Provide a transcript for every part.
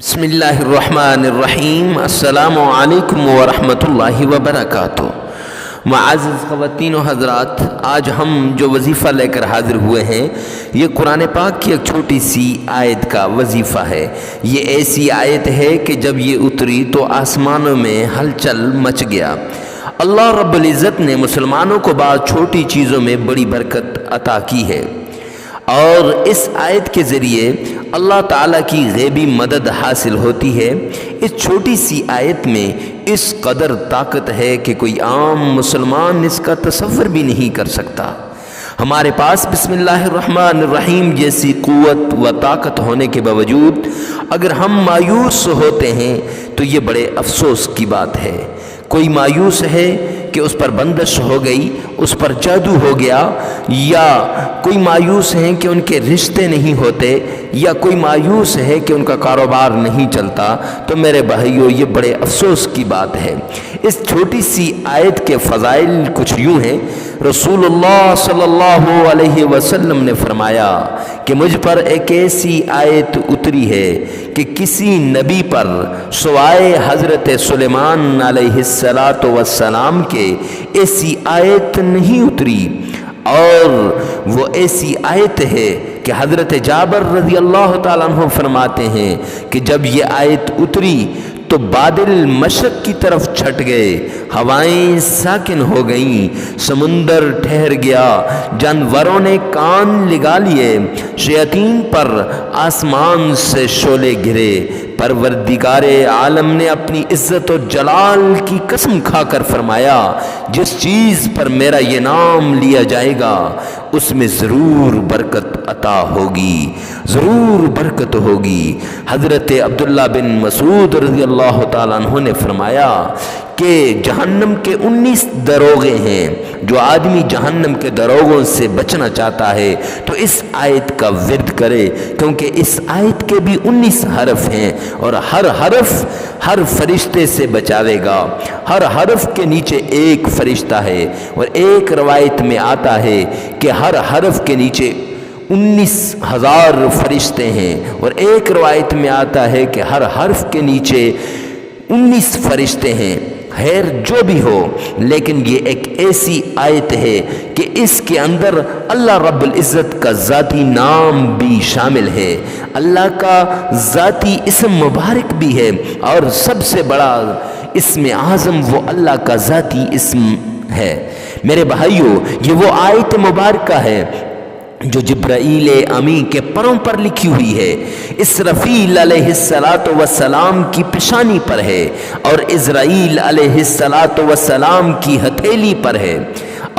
بسم اللہ الرحمن الرحیم۔ السلام علیکم ورحمۃ اللہ وبرکاتہ۔ معزز خواتین و حضرات، آج ہم جو وظیفہ لے کر حاضر ہوئے ہیں یہ قرآن پاک کی ایک چھوٹی سی آیت کا وظیفہ ہے۔ یہ ایسی آیت ہے کہ جب یہ اتری تو آسمانوں میں ہلچل مچ گیا۔ اللہ رب العزت نے مسلمانوں کو بعض چھوٹی چیزوں میں بڑی برکت عطا کی ہے، اور اس آیت کے ذریعے اللہ تعالیٰ کی غیبی مدد حاصل ہوتی ہے۔ اس چھوٹی سی آیت میں اس قدر طاقت ہے کہ کوئی عام مسلمان اس کا تصور بھی نہیں کر سکتا۔ ہمارے پاس بسم اللہ الرحمن الرحیم جیسی قوت و طاقت ہونے کے باوجود اگر ہم مایوس ہوتے ہیں تو یہ بڑے افسوس کی بات ہے۔ کوئی مایوس ہے کہ اس پر بندش ہو گئی، اس پر جادو ہو گیا، یا کوئی مایوس ہے کہ ان کے رشتے نہیں ہوتے، یا کوئی مایوس ہے کہ ان کا کاروبار نہیں چلتا، تو میرے بھائیو یہ بڑے افسوس کی بات ہے۔ اس چھوٹی سی آیت کے فضائل کچھ یوں ہیں۔ رسول اللہ صلی اللہ علیہ وسلم نے فرمایا کہ مجھ پر ایک ایسی آیت اتری ہے کہ کسی نبی پر سوائے حضرت سلیمان علیہ السلام کے ایسی آیت نہیں اتری، اور وہ ایسی آیت ہے کہ حضرت جابر رضی اللہ تعالیٰ عنہ فرماتے ہیں کہ جب یہ آیت اتری تو بادل مشرق کی طرف چھٹ گئے، ہوائیں ساکن ہو گئیں، سمندر ٹھہر گیا، جانوروں نے کان لگا لیے، شیاطین پر آسمان سے شعلے گرے۔ پروردگار عالم نے اپنی عزت و جلال کی قسم کھا کر فرمایا، جس چیز پر میرا یہ نام لیا جائے گا اس میں ضرور برکت عطا ہوگی، ضرور برکت ہوگی۔ حضرت عبداللہ بن مسعود رضی اللہ تعالیٰ عنہ نے فرمایا کہ جہنم کے 19 دروغے ہیں۔ جو آدمی جہنم کے دروغوں سے بچنا چاہتا ہے تو اس آیت کا ورد کرے، کیونکہ اس آیت کے بھی 19 حرف ہیں، اور ہر حرف ہر فرشتے سے بچاوے گا۔ ہر حرف کے نیچے ایک فرشتہ ہے، اور ایک روایت میں آتا ہے کہ ہر حرف کے نیچے 19,000 فرشتے ہیں، اور ایک روایت میں آتا ہے کہ ہر حرف کے نیچے 19 فرشتے ہیں۔ خیر جو بھی ہو، لیکن یہ ایک ایسی آیت ہے کہ اس کے اندر اللہ رب العزت کا ذاتی نام بھی شامل ہے، اللہ کا ذاتی اسم مبارک بھی ہے، اور سب سے بڑا اسم اعظم وہ اللہ کا ذاتی اسم ہے۔ میرے بھائیو، یہ وہ آیت مبارکہ ہے جو جبرائیل امین کے پروں پر لکھی ہوئی ہے، اسرافیل علیہ السلام کی پیشانی پر ہے، اور عزرائیل علیہ السلام کی ہتھیلی پر ہے،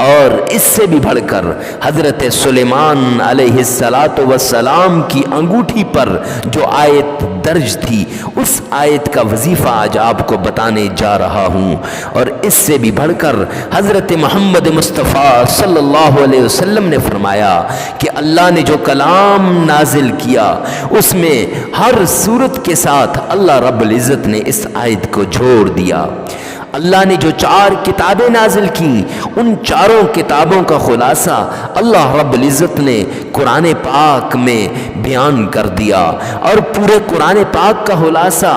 اور اس سے بھی بڑھ کر حضرت سلیمان علیہ السلام کی انگوٹھی پر جو آیت درج تھی، اس آیت کا وظیفہ آج آپ کو بتانے جا رہا ہوں۔ اور اس سے بھی بڑھ کر حضرت محمد مصطفیٰ صلی اللہ علیہ وسلم نے فرمایا کہ اللہ نے جو کلام نازل کیا اس میں ہر صورت کے ساتھ اللہ رب العزت نے اس آیت کو جوڑ دیا۔ اللہ نے جو 4 کتابیں نازل کیں، ان چاروں کتابوں کا خلاصہ اللہ رب العزت نے قرآن پاک میں بیان کر دیا، اور پورے قرآن پاک کا خلاصہ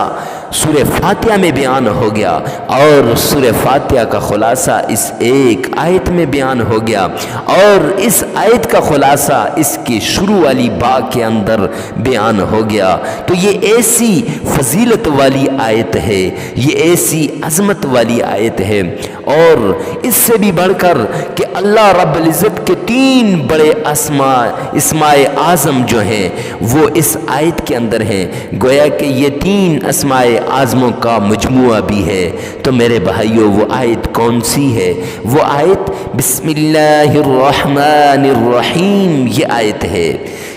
سورہ فاتحہ میں بیان ہو گیا، اور سورہ فاتحہ کا خلاصہ اس ایک آیت میں بیان ہو گیا، اور اس آیت کا خلاصہ اس کی شروع والی با کے اندر بیان ہو گیا۔ تو یہ ایسی فضیلت والی آیت ہے، یہ ایسی عظمت والی آیت ہے، اور اس سے بھی بڑھ کر کہ اللہ رب العزت کے 3 بڑے اسماء اعظم جو ہیں وہ اس آیت کے اندر ہیں، گویا کہ یہ 3 اسماء اعظموں کا مجموعہ بھی ہے۔ تو میرے بھائیو، وہ آیت کون سی ہے؟ وہ آیت بسم اللہ الرحمن الرحیم یہ آیت ہے۔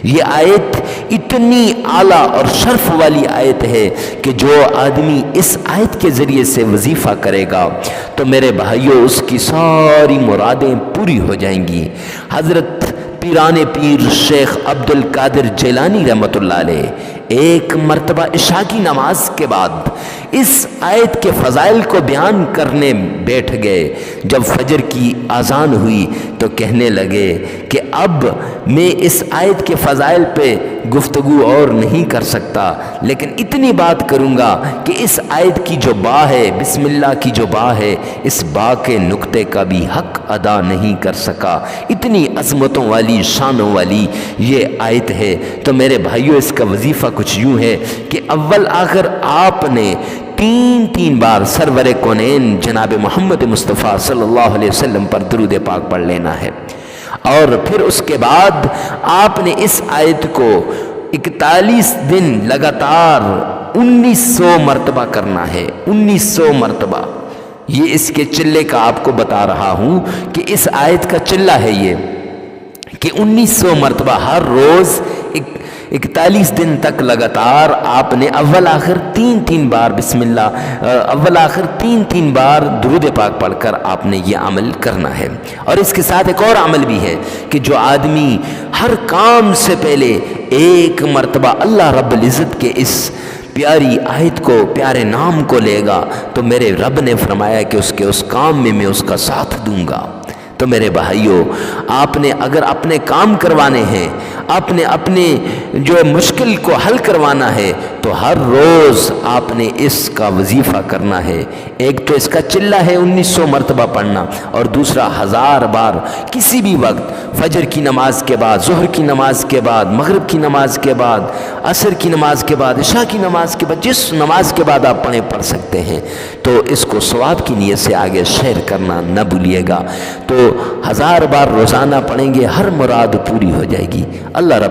یہ آیت اتنی اعلیٰ اور شرف والی آیت ہے کہ جو آدمی اس آیت کے ذریعے سے وظیفہ کرے گا تو میرے بھائیو اس کی ساری مرادیں پوری ہو جائیں گی۔ حضرت پیران پیر شیخ عبد القادر جیلانی رحمۃ اللہ علیہ ایک مرتبہ عشاء کی نماز کے بعد اس آیت کے فضائل کو بیان کرنے بیٹھ گئے۔ جب فجر کی اذان ہوئی تو کہنے لگے کہ اب میں اس آیت کے فضائل پہ گفتگو اور نہیں کر سکتا، لیکن اتنی بات کروں گا کہ اس آیت کی جو با ہے، بسم اللہ کی جو با ہے، اس با کے نقطے کا بھی حق ادا نہیں کر سکا۔ اتنی عظمتوں والی، شانوں والی یہ آیت ہے۔ تو میرے بھائیوں، اس کا وظیفہ کچھ یوں ہے کہ اول آخر آپ نے تین بار سرور کونین جناب محمد مصطفیٰ صلی اللہ علیہ وسلم پر درود پاک پڑھ لینا ہے، اور پھر اس کے بعد آپ نے اس آیت کو 41 دن لگاتار 1900 مرتبہ کرنا ہے۔ 1900 مرتبہ، یہ اس کے چلے کا آپ کو بتا رہا ہوں کہ اس آیت کا چلہ ہے یہ، کہ 1900 مرتبہ ہر روز 41 دن تک لگاتار آپ نے اول آخر تین بار بسم اللہ، اول آخر تین بار درود پاک پڑھ کر آپ نے یہ عمل کرنا ہے۔ اور اس کے ساتھ ایک اور عمل بھی ہے کہ جو آدمی ہر کام سے پہلے ایک مرتبہ اللہ رب العزت کے اس پیاری آیت کو، پیارے نام کو لے گا تو میرے رب نے فرمایا کہ اس کے اس کام میں اس کا ساتھ دوں گا۔ تو میرے بھائیوں، آپ نے اگر اپنے کام کروانے ہیں، آپ نے اپنے جو مشکل کو حل کروانا ہے، تو ہر روز آپ نے اس کا وظیفہ کرنا ہے۔ ایک تو اس کا چلہ ہے 1900 مرتبہ پڑھنا، اور دوسرا 1000 بار کسی بھی وقت، فجر کی نماز کے بعد، ظہر کی نماز کے بعد، مغرب کی نماز کے بعد، عصر کی نماز کے بعد، عشاء کی نماز کے بعد، جس نماز کے بعد آپ پڑھ سکتے ہیں۔ تو اس کو ثواب کی نیت سے آگے شیئر کرنا نہ بھولیے گا۔ تو 1000 بار روزانہ پڑھیں گے، ہر مراد پوری ہو جائے گی۔ اللہ رب